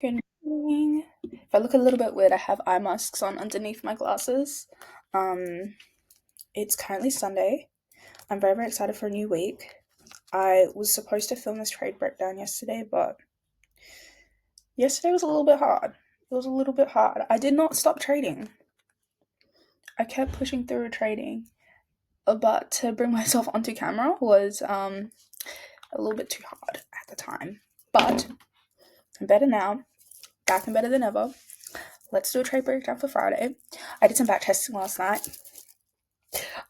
Good morning. If I look a little bit weird, I have eye masks on underneath my glasses. Um, it's currently Sunday. I'm very, very excited for a new week. I was supposed to film this trade breakdown yesterday, but yesterday was a little bit hard. It was a little bit hard. I did not stop trading. I kept pushing through trading, but to bring myself onto camera was a little bit too hard at the time. But I'm better now, back and better than ever. Let's do a trade breakdown for Friday. I did some back testing last night.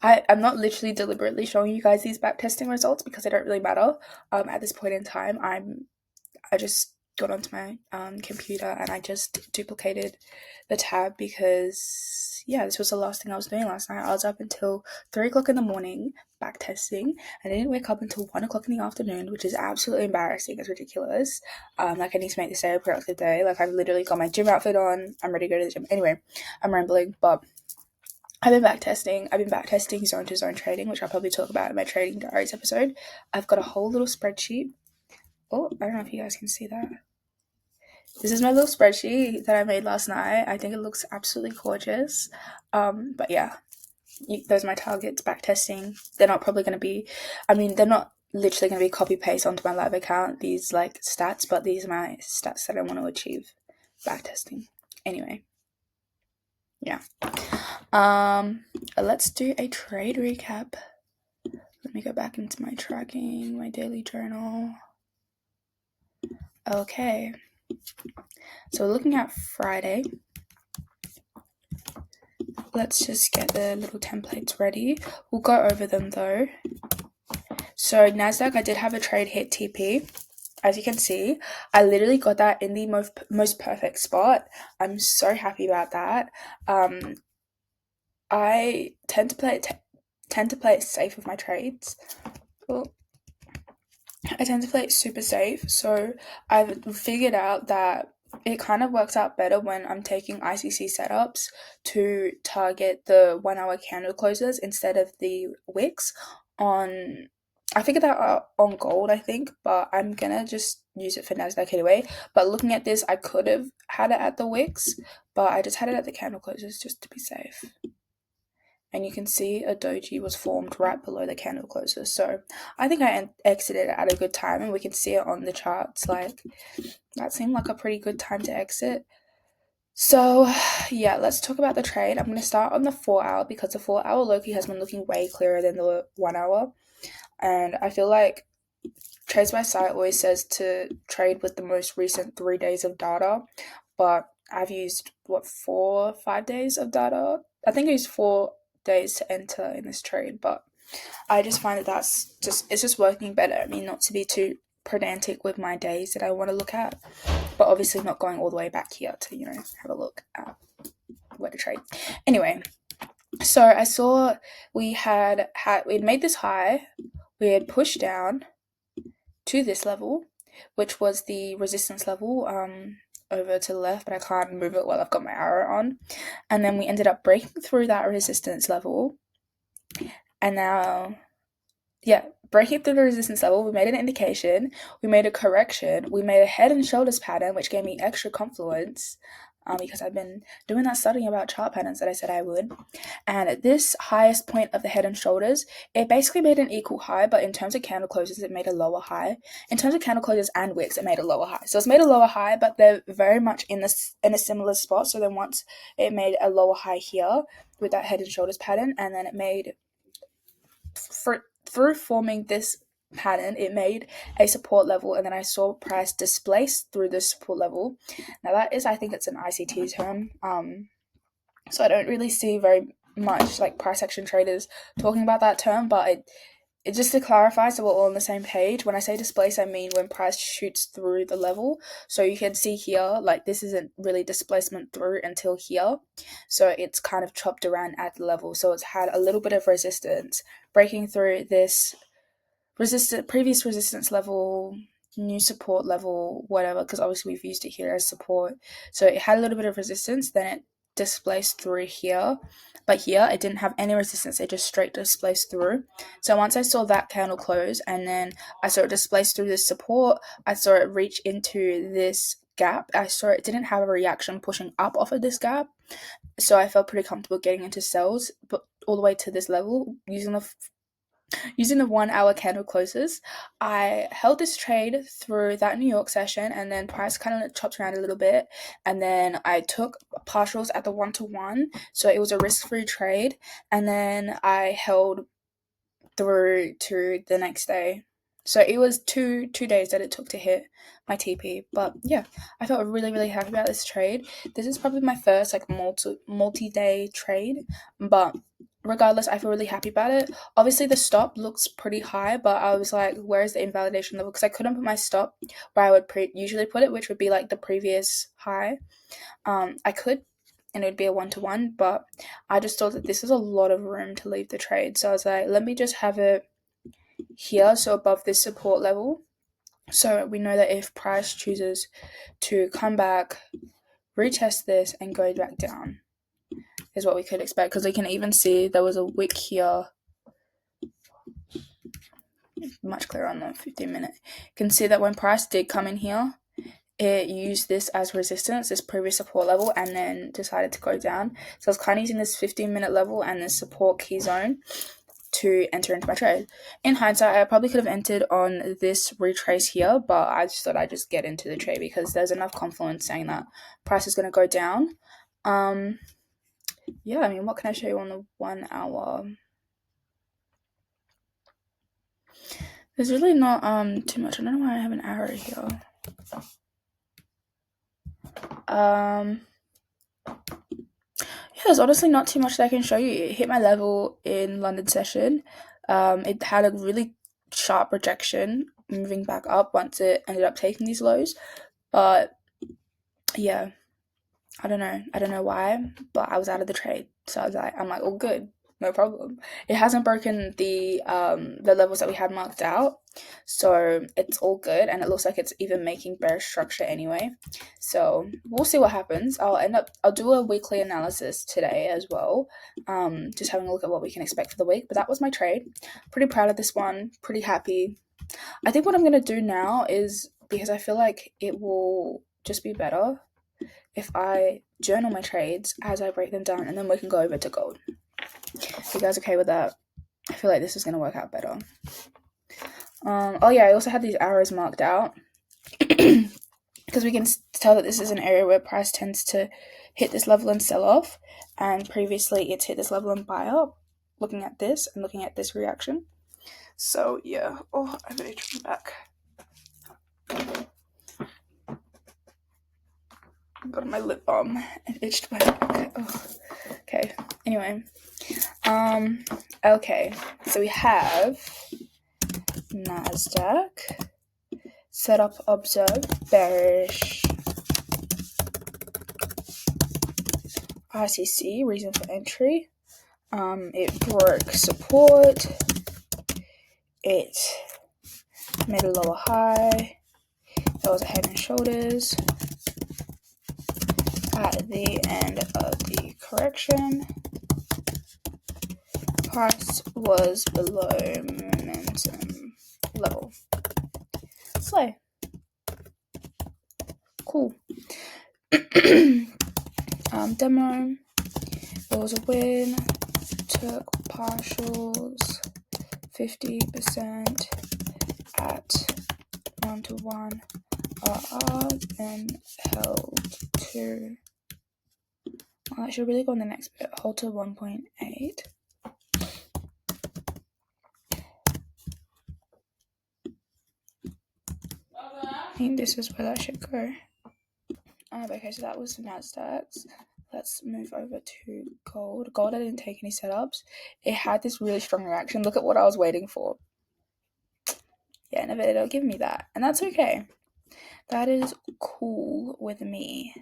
I'm not literally deliberately showing you guys these back testing results because they don't really matter. At this point in time, I just got onto my computer and I just duplicated the tab because this was the last thing I was doing last night. I was up until 3 o'clock in the morning back testing. I didn't wake up until 1 o'clock in the afternoon, which is absolutely embarrassing. It's ridiculous. I need to make this day a productive day. I've literally got my gym outfit on. I'm ready to go to the gym. Anyway, I'm rambling, but I've been back testing. I've been back testing zone to zone trading, which I'll probably talk about in my trading diaries episode. I've got a whole little spreadsheet. Oh, I don't know if you guys can see that. This is my little spreadsheet that I made last night. I think it looks absolutely gorgeous. But yeah, those are my targets, back testing. They're not probably going to be, they're not literally going to be copy paste onto my live account, these stats, but these are my stats that I want to achieve back testing. Anyway, yeah. Let's do a trade recap. Let me go back into my tracking, my daily journal. Okay. So looking at Friday, let's just get the little templates ready. We'll go over them though. So NASDAQ, I did have a trade hit TP. As you can see, I literally got that in the most perfect spot. I'm so happy about that. I tend to play it safe with my trades. Well, I tend to play it super safe, so I've figured out that it kind of works out better when I'm taking ICC setups to target the 1 hour candle closes instead of the wicks on. I figured that out on gold, I think, but I'm gonna just use it for NASDAQ anyway. But looking at this, I could have had it at the wicks, but I just had it at the candle closes just to be safe. And you can see a doji was formed right below the candle closes. So I think I exited at a good time, and we can see it on the charts. That seemed like a pretty good time to exit. So yeah, let's talk about the trade. I'm going to start on the 4 hour because the 4 hour Loki has been looking way clearer than the 1 hour. And I feel like Trades by Sight always says to trade with the most recent 3 days of data, but I've used 5 days of data. I think I used 4 days to enter in this trade, but I just find that it's just working better. I mean, not to be too pedantic with my days that I want to look at, but obviously not going all the way back here to have a look at where to trade. Anyway, so I saw we'd made this high, we had pushed down to this level, which was the resistance level over to the left, but I can't move it while I've got my arrow on. And then we ended up breaking through that resistance level. And now, breaking through the resistance level, we made an indication, we made a correction, we made a head and shoulders pattern, which gave me extra confluence because I've been doing that studying about chart patterns that I said I would. And at this highest point of the head and shoulders, it basically made an equal high, but in terms of candle closes, it made a lower high. In terms of candle closes and wicks, it made a lower high. So it's made a lower high, but they're very much in a similar spot. So then once it made a lower high here with that head and shoulders pattern, and then it made through forming this pattern, it made a support level, and then I saw price displace through this support level. Now that is, I think it's an ICT term, so I don't really see very much price action traders talking about that term, but it just to clarify so we're all on the same page, when I say displace, I mean when price shoots through the level. So you can see here, this isn't really displacement through until here. So it's kind of chopped around at the level. So it's had a little bit of resistance, breaking through this previous resistance level, new support level, whatever, because obviously we've used it here as support. So it had a little bit of resistance, then it displaced through here, but here it didn't have any resistance, it just straight displaced through. So once I saw that candle close and then I saw it displace through this support, I saw it reach into this gap, I saw it didn't have a reaction pushing up off of this gap, so I felt pretty comfortable getting into sells, but all the way to this level using the 1 hour candle closes. I held this trade through that New York session, and then price kind of chopped around a little bit, and then I took partials at the 1-to-1, so it was a risk-free trade, and then I held through to the next day. So it was two days that it took to hit my TP. But yeah, I felt really, really happy about this trade. This is probably my first like multi-day trade, but regardless, I feel really happy about it. Obviously the stop looks pretty high, but I was like, where's the invalidation level? Because I couldn't put my stop where I would usually put it, which would be like the previous high. I could, and it would be a 1-to-1, but I just thought that this is a lot of room to leave the trade. So I was like, let me just have it here, so above this support level. So we know that if price chooses to come back, retest this, and go back down, is what we could expect. Because we can even see there was a wick here. Much clearer on the 15-minute. You can see that when price did come in here, it used this as resistance, this previous support level, and then decided to go down. So I was kind of using this 15-minute level and this support key zone to enter into my trade. In hindsight, I probably could have entered on this retrace here, but I just thought I'd just get into the trade because there's enough confluence saying that price is going to go down. Yeah, I mean, what can I show you on the 1 hour? There's really not too much. I don't know why I have an arrow here. Yeah, there's honestly not too much that I can show you. It hit my level in London session. It had a really sharp rejection moving back up once it ended up taking these lows. But yeah, I don't know why, but I was out of the trade. So I'm like, all good, no problem. It hasn't broken the levels that we had marked out, so it's all good, and it looks like it's even making bearish structure anyway. So we'll see what happens. I'll do a weekly analysis today as well, just having a look at what we can expect for the week. But that was my trade. Pretty proud of this one, pretty happy. I think what I'm gonna do now is, because I feel like it will just be better if I journal my trades as I break them down, and then we can go over to gold. If you guys okay with that? I feel like this is going to work out better. Oh yeah, I also had these arrows marked out because we can tell that this is an area where price tends to hit this level and sell off, and previously it's hit this level and buy up, looking at this and looking at this reaction. So yeah, oh, I better turn back. Got my lip balm and itched my back. Oh. Okay, anyway. Okay, so we have NASDAQ, setup, observe, bearish, ICC, reason for entry, it broke support, it made a lower high, there was a head and shoulders at the end of the correction. Price was below momentum level. Slay. Cool. Demo. It was a win. Took partials 50% at 1-to-1 RR and held to. Well, I should really go on the next bit. Hold to 1.8. I think this is where that should go. Okay, so that was NASDAQ's. Let's move over to gold. Gold, I didn't take any setups. It had this really strong reaction. Look at what I was waiting for. Yeah, never it'll give me that. And that's okay. That is cool with me.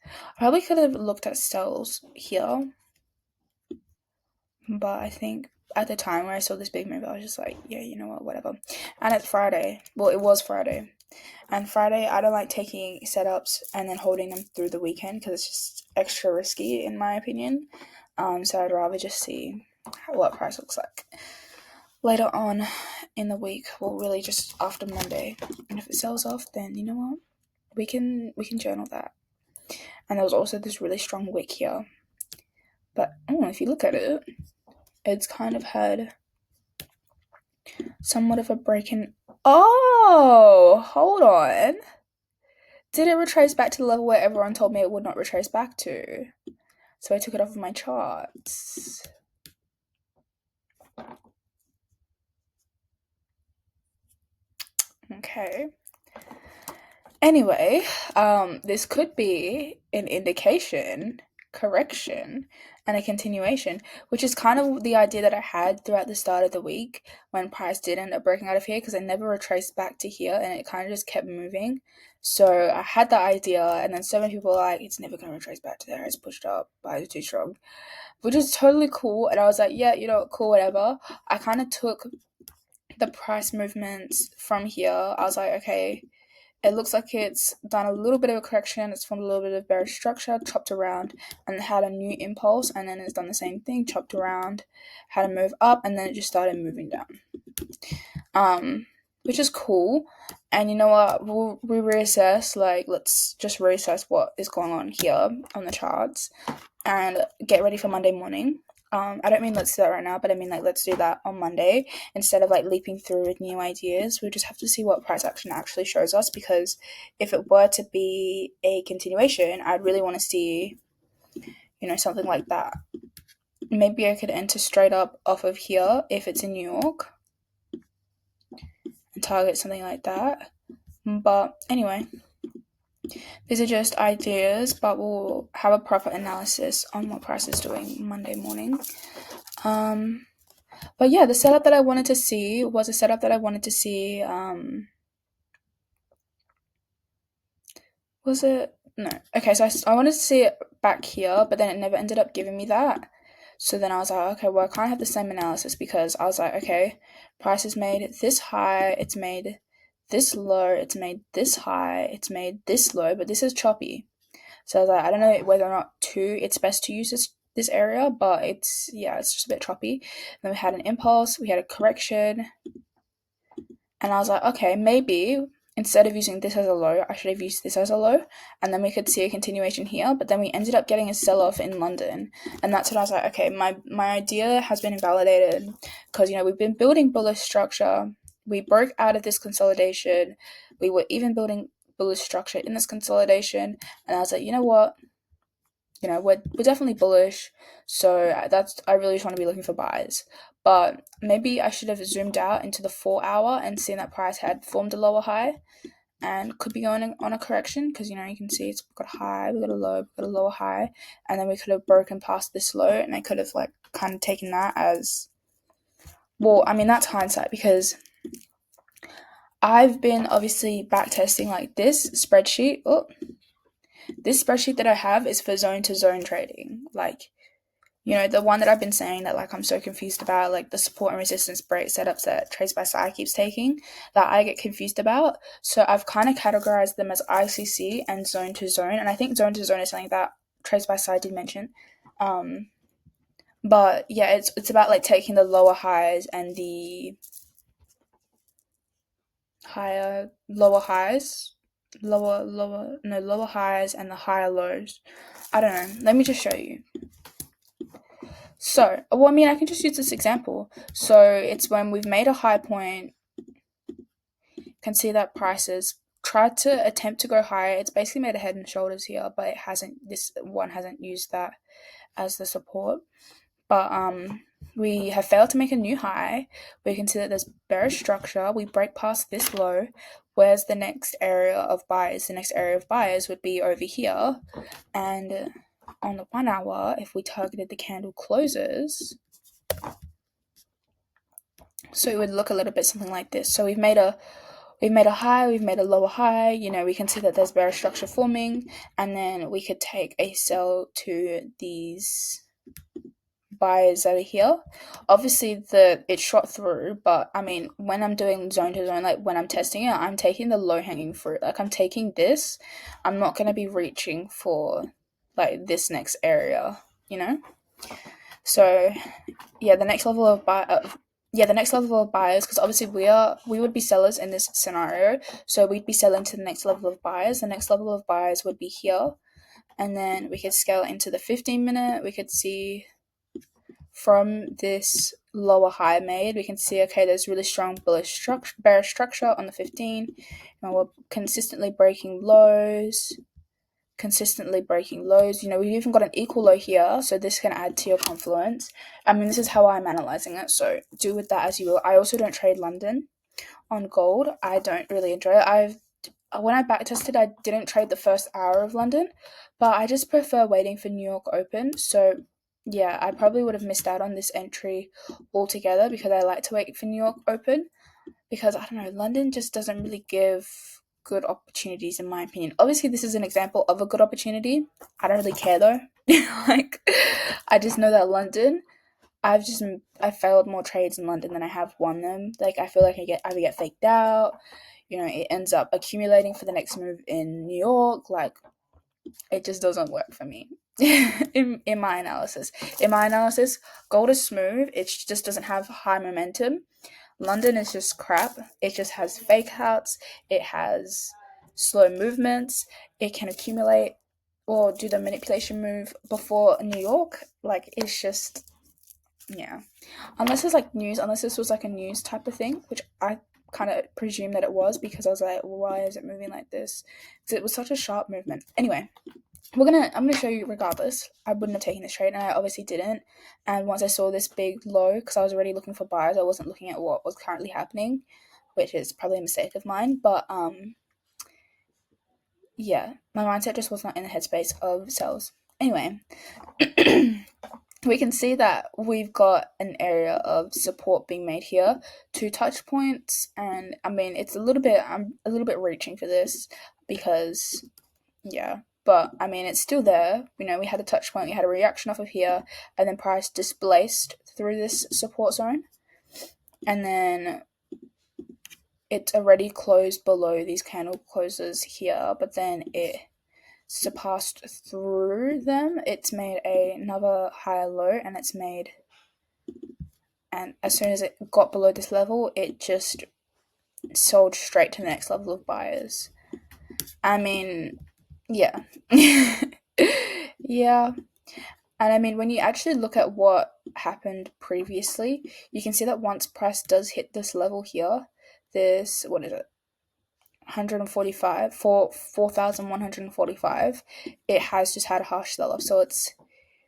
I probably could have looked at sells here, but I think at the time where I saw this big move, I was just like, yeah, you know what, whatever. And it's Friday. Well, it was Friday. And Friday, I don't like taking setups and then holding them through the weekend because it's just extra risky, in my opinion. So I'd rather just see what price looks like later on in the week. Well, really just after Monday. And if it sells off, then you know what? we can journal that. And there was also this really strong wick here. But if you look at it, it's kind of had somewhat of a break in. Oh, hold on. Did it retrace back to the level where everyone told me it would not retrace back to? So I took it off of my charts. Okay. Anyway, this could be an indication, correction, and a continuation, which is kind of the idea that I had throughout the start of the week when price did end up breaking out of here, because I never retraced back to here and it kind of just kept moving. So I had that idea, and then so many people were like, it's never going to retrace back to there, it's pushed up by too strong, which is totally cool. And I was like, yeah, cool, whatever. I kind of took the price movements from here. I was like, okay, it looks like it's done a little bit of a correction. It's formed a little bit of bearish structure, chopped around, and had a new impulse, and then it's done the same thing, chopped around, had a move up, and then it just started moving down. Which is cool. And you know what? We reassess. Like, let's just reassess what is going on here on the charts, and get ready for Monday morning. I don't mean let's do that right now, but I mean like let's do that on Monday instead of like leaping through with new ideas. We just have to see what price action actually shows us, because if it were to be a continuation, I'd really want to see, something like that. Maybe I could enter straight up off of here if it's in New York and target something like that. But anyway, these are just ideas, but we'll have a proper analysis on what price is doing Monday morning. But yeah, the setup that I wanted to see was a setup that I wanted to see. Was it? No. Okay, so I wanted to see it back here, but then it never ended up giving me that. So then I was like, okay, well, I can't have the same analysis, because I was like, okay, price is made this high, it's made this low, it's made this high, it's made this low, but this is choppy. So I was like, I don't know whether or not it's best to use this area, but it's just a bit choppy. Then we had an impulse, we had a correction, and I was like, okay, maybe instead of using this as a low, I should have used this as a low, and then we could see a continuation here. But then we ended up getting a sell-off in London, and that's when I was like, okay, my idea has been invalidated, because we've been building bullish structure. We broke out of this consolidation. We were even building bullish structure in this consolidation, and I was like, you know what? We're definitely bullish, so I really just want to be looking for buys. But maybe I should have zoomed out into the 4 hour and seen that price had formed a lower high and could be going on a correction, because you can see it's got a high, we got a low, we got a lower high, and then we could have broken past this low, and I could have like kind of taken that as, well, I mean, that's hindsight, because I've been obviously back testing like this spreadsheet. This spreadsheet that I have is for zone to zone trading. Like, the one that I've been saying that like I'm so confused about, like the support and resistance break setups that Trace by Side keeps taking, that I get confused about. So I've kind of categorized them as ICC and zone to zone. And I think zone to zone is something that Trace by Side did mention. But yeah, it's about like taking the lower highs and the lower highs and the higher lows. I don't know. Let me just show you. So, well, I mean, I can just use this example. So it's when we've made a high point, can see that prices tried to attempt to go higher. It's basically made a head and shoulders here, but it hasn't. This one hasn't used that as the support. But we have failed to make a new high. We can see that there's bearish structure. We break past this low. Where's the next area of buyers? The next area of buyers would be over here. And on the 1 hour, if we targeted the candle closes, so it would look a little bit something like this. So we've made a high, we've made a lower high, we can see that there's bearish structure forming, and then we could take a sell to these buyers over here. Obviously it shot through, but I mean, when I'm doing zone to zone, like when I'm testing it, I'm taking the low hanging fruit. Like I'm taking this, I'm not going to be reaching for like this next area, So yeah, the next level of yeah, the next level of buyers, because obviously we would be sellers in this scenario, so we'd be selling to the next level of buyers. The next level of buyers would be here, and then we could scale into the 15-minute. We could see from this lower high made, we can see, okay, there's really strong bearish structure on the 15, and we're consistently breaking lows. You know, we've even got an equal low here, so this can add to your confluence. I mean, this is how I'm analyzing it, so do with that as you will. I also don't trade London on gold. I don't really enjoy it. When I backtested, I didn't trade the first hour of London, but I just prefer waiting for New York Open. So yeah, I probably would have missed out on this entry altogether because I like to wait for New York Open, because I don't know, London just doesn't really give good opportunities in my opinion. Obviously, this is an example of a good opportunity. I don't really care though. Like, I just know that London, I failed more trades in London than I have won them. Like, I feel like I get faked out. You know, it ends up accumulating for the next move in New York. Like, it just doesn't work for me. in my analysis. In my analysis, gold is smooth. It just doesn't have high momentum. London is just crap. It just has fake outs. It has slow movements. It can accumulate or do the manipulation move before New York. Like, it's just, yeah. Unless it's like news, unless this was like a news type of thing, which I kind of presume that it was, because I was like, why is it moving like this? Because it was such a sharp movement. Anyway, I'm gonna show you regardless. I wouldn't have taken this trade, and I obviously didn't. And once I saw this big low, because I was already looking for buyers, I wasn't looking at what was currently happening, which is probably a mistake of mine. But yeah, my mindset just was not in the headspace of sales. Anyway, we can see that we've got an area of support being made here, 2 touch points, and I mean, I'm a little bit reaching for this because, yeah, but I mean, it's still there. You know, we had a touch point, we had a reaction off of here, and then price displaced through this support zone, and then it's already closed below these candle closes here, but then it surpassed through them. It's made another higher low, and as soon as it got below this level, it just sold straight to the next level of buyers. I mean, yeah. Yeah. And I mean, when you actually look at what happened previously, you can see that once price does hit this level here, this, what is it? 145 for 4,145, it has just had a harsh sell off. So it's,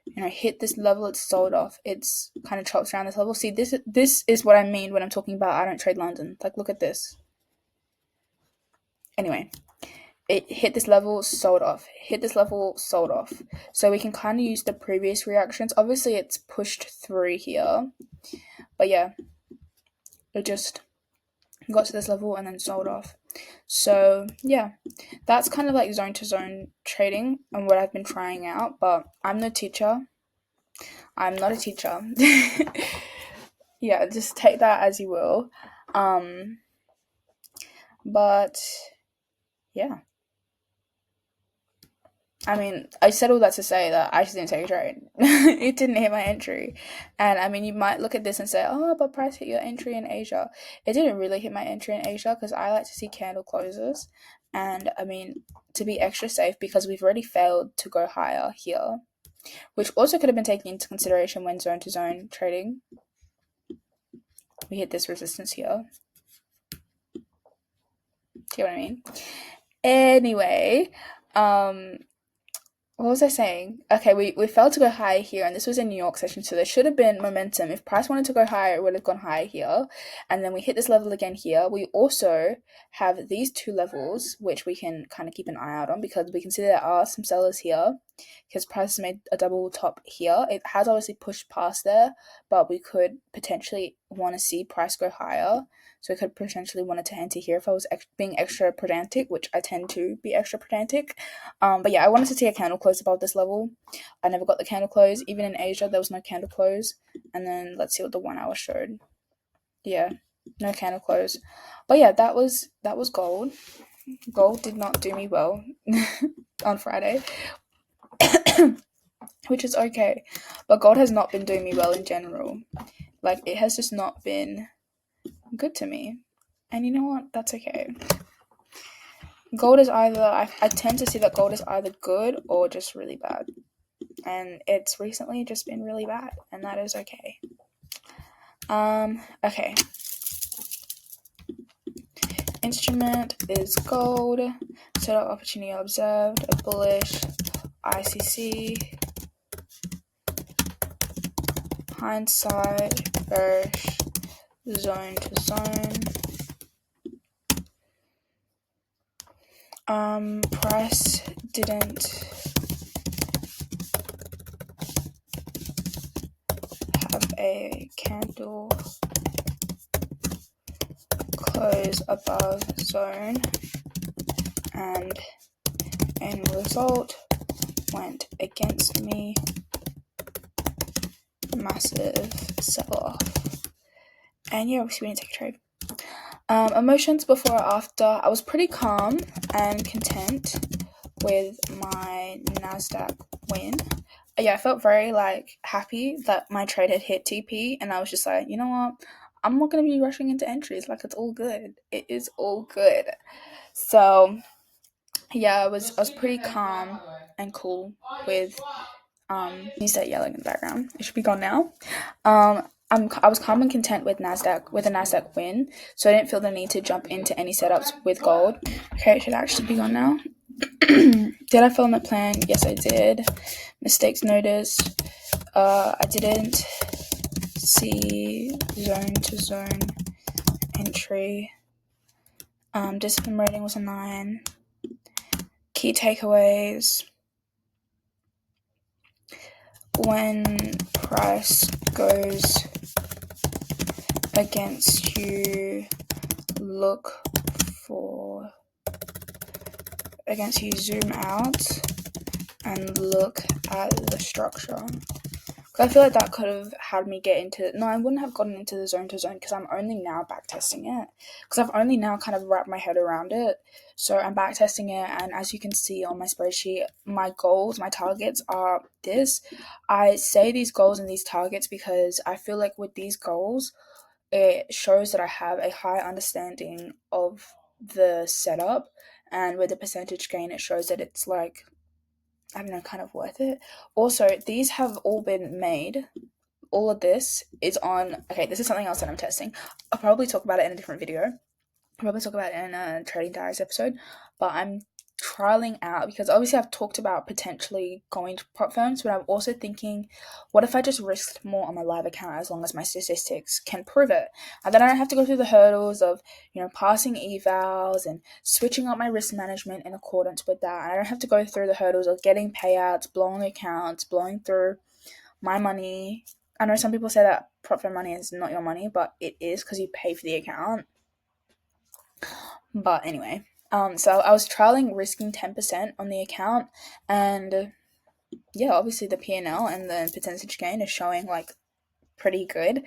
you know, hit this level, it's sold off. It's kind of chops around this level. See, this is what I mean when I'm talking about I don't trade London. Like, look at this. Anyway, it hit this level, sold off. Hit this level, sold off. So we can kind of use the previous reactions. Obviously, it's pushed through here, but yeah, it just got to this level and then sold off. So yeah, that's kind of like zone to zone trading and what I've been trying out, but I'm no teacher. I'm not a teacher. Yeah, just take that as you will. But yeah. I mean, I said all that to say that I just didn't take a trade. It didn't hit my entry. And I mean, you might look at this and say, oh, but price hit your entry in Asia. It didn't really hit my entry in Asia because I like to see candle closes. And I mean, to be extra safe, because we've already failed to go higher here, which also could have been taken into consideration when zone to zone trading. We hit this resistance here. See what I mean? Anyway, what was I saying? Okay, we failed to go higher here, and this was a New York session, so there should have been momentum. If price wanted to go higher, it would have gone higher here, and then we hit this level again here. We also have these two levels, which we can kind of keep an eye out on, because we can see there are some sellers here, because price has made a double top here. It has obviously pushed past there, but we could potentially want to see price go higher. So I could potentially want to enter here if I was being extra pedantic, which I tend to be extra pedantic. But yeah, I wanted to see a candle close above this level. I never got the candle close. Even in Asia, there was no candle close. And then let's see what the 1 hour showed. Yeah, no candle close. But yeah, that was gold. Gold did not do me well on Friday, which is okay. But gold has not been doing me well in general. Like, it has just not been good to me. And you know what? That's okay. Gold is either, I tend to see that gold is either good or just really bad. And it's recently just been really bad, and that is okay. Okay. Instrument is gold. Setup opportunity observed. A bullish. ICC. Hindsight. Bearish. Zone to zone. Price didn't have a candle close above zone, and end result went against me. Massive sell-off. And yeah, we didn't take a trade. Emotions before or after. I was pretty calm and content with my NASDAQ win. Yeah, I felt very happy that my trade had hit TP, and I was just like, you know what? I'm not gonna be rushing into entries. Like, it's all good. It is all good. So yeah, I was pretty calm and cool with you start yelling in the background. It should be gone now. I was calm and content with a NASDAQ win, so I didn't feel the need to jump into any setups with gold. Okay, it should actually be gone now. Did I follow my plan? Yes, I did. Mistakes noticed. I didn't see zone to zone entry. Discipline rating was a 9. Key takeaways. When price goes against you, zoom out and look at the structure. I feel like that could have had me get into... No, I wouldn't have gotten into the zone to zone because I'm only now backtesting it. Because I've only now kind of wrapped my head around it. So I'm backtesting it, and as you can see on my spreadsheet, my goals, my targets are this. I say these goals and these targets because I feel like with these goals, it shows that I have a high understanding of the setup. And with the percentage gain, it shows that it's like... I don't know, kind of worth it. Also, these have all been made. All of this is on... Okay, this is something else that I'm testing. I'll probably talk about it in a different video. I'll probably talk about it in a Trading Diaries episode. But I'm trialing out, because obviously I've talked about potentially going to prop firms, but I'm also thinking, what if I just risked more on my live account as long as my statistics can prove it? And then I don't have to go through the hurdles of, passing evals and switching up my risk management in accordance with that. And I don't have to go through the hurdles of getting payouts, blowing accounts, blowing through my money. I know some people say that prop firm money is not your money, but it is because you pay for the account. But anyway, so I was trialing risking 10% on the account, and yeah, obviously the P&L and the percentage gain is showing pretty good.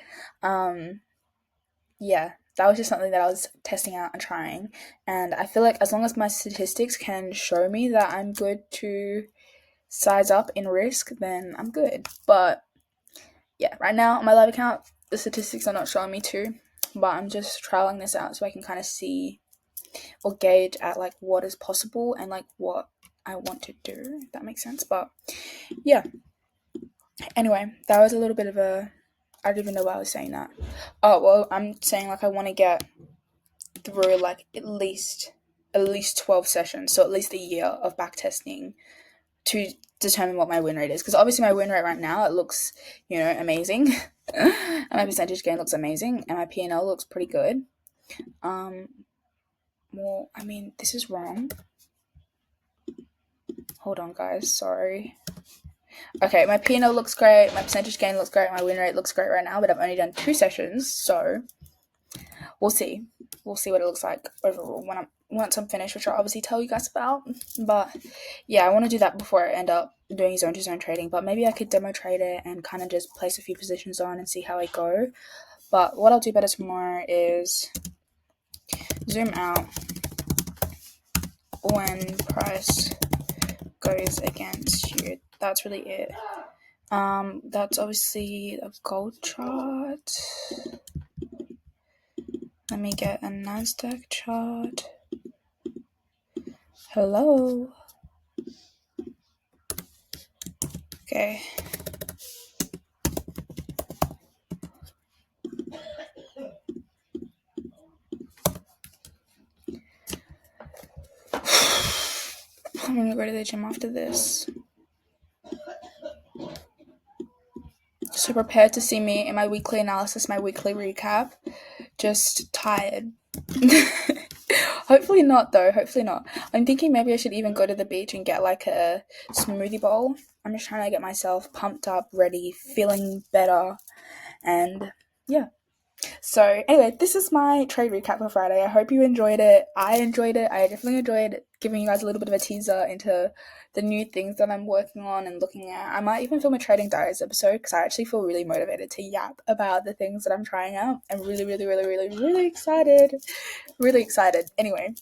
Yeah, that was just something that I was testing out and trying, and I feel like as long as my statistics can show me that I'm good to size up in risk, then I'm good. But yeah, right now on my live account, the statistics are not showing me too, but I'm just trialing this out so I can kind of see or gauge at what is possible and what I want to do, if that makes sense. But yeah, anyway, that was a little bit of a... I don't even know why I was saying that. Oh, well, I'm saying I want to get through at least 12 sessions, so at least a year of backtesting to determine what my win rate is, because obviously my win rate right now, it looks amazing. And my percentage gain looks amazing, and my P&L looks pretty good. Well, I mean, this is wrong. Hold on, guys. Sorry. Okay, my P&L looks great. My percentage gain looks great. My win rate looks great right now, but I've only done 2 sessions, so we'll see. We'll see what it looks like overall once I'm finished, which I'll obviously tell you guys about. But yeah, I want to do that before I end up doing zone-to-zone trading. But maybe I could demo trade it and kind of just place a few positions on and see how I go. But what I'll do better tomorrow is zoom out when price goes against you. That's really it. That's obviously a gold chart. Let me get a Nasdaq chart. Hello. Okay. I'm gonna go to the gym after this. So prepare to see me in my weekly analysis, my weekly recap. Just tired. Hopefully not though, hopefully not. I'm thinking maybe I should even go to the beach and get like a smoothie bowl. I'm just trying to get myself pumped up, ready, feeling better, and yeah. So anyway, this is my trade recap for Friday. I hope you enjoyed it. I enjoyed it. I definitely enjoyed giving you guys a little bit of a teaser into the new things that I'm working on and looking at. I might even film a trading diaries episode because I actually feel really motivated to yap about the things that I'm trying out. I'm really, really, really, really, really excited. Really excited. Anyway,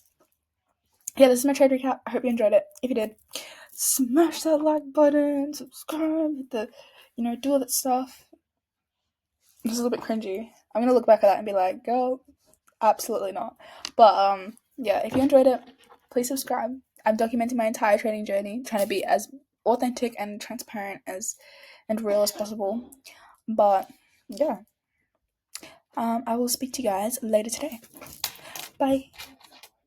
yeah, this is my trade recap. I hope you enjoyed it. If you did, smash that like button, subscribe, hit the, do all that stuff. It's a little bit cringy. I'm gonna look back at that and be like, girl, absolutely not. But yeah, if you enjoyed it, please subscribe. I'm documenting my entire trading journey, trying to be as authentic and transparent as and real as possible. But yeah, I will speak to you guys later today. Bye.